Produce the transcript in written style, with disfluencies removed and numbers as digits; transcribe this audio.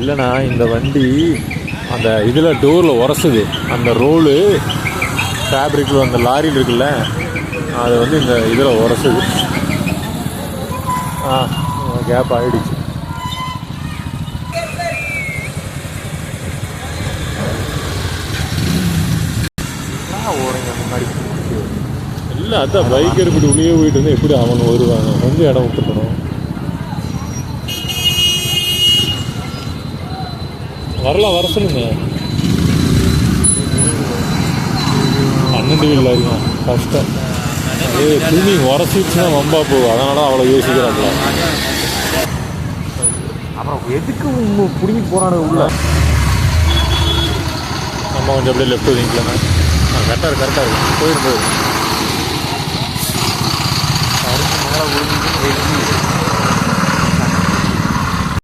இல்லைண்ணா இந்த வண்டி அந்த இதில் டோரில் உரசுது. அந்த ரோலு ஃபேப்ரிக்கில் அந்த லாரியில் இருக்குல்ல, அது வந்து இந்த இதில் உரசுது. கேப் ஆகிடுச்சு. ஓடுங்க முன்னாடி இல்லை. அதான் பைக்கர் இப்படி உள்ளே போயிட்டு இருந்தால் எப்படி அவங்க வருவாங்க? கொஞ்சம் இடம் விட்டுக்கணும். வரலாம், வர சொல்லுங்க. 12 வீல் இருங்க கஷ்டம். துணி உரசிடுச்சுன்னா வம்பா போகும். அதனால அவ்வளோ யோசிக்கிறாங்களா? அப்புறம் எதுக்கு பிடிங்கி போறானு உள்ள. நம்ம கொஞ்சம் அப்படியே லெஃப்ட் ஒதுங்கிக்கலாண்ணா. கரெக்டாக இருக்கும். போயிடும். மழை ஒழுங்கு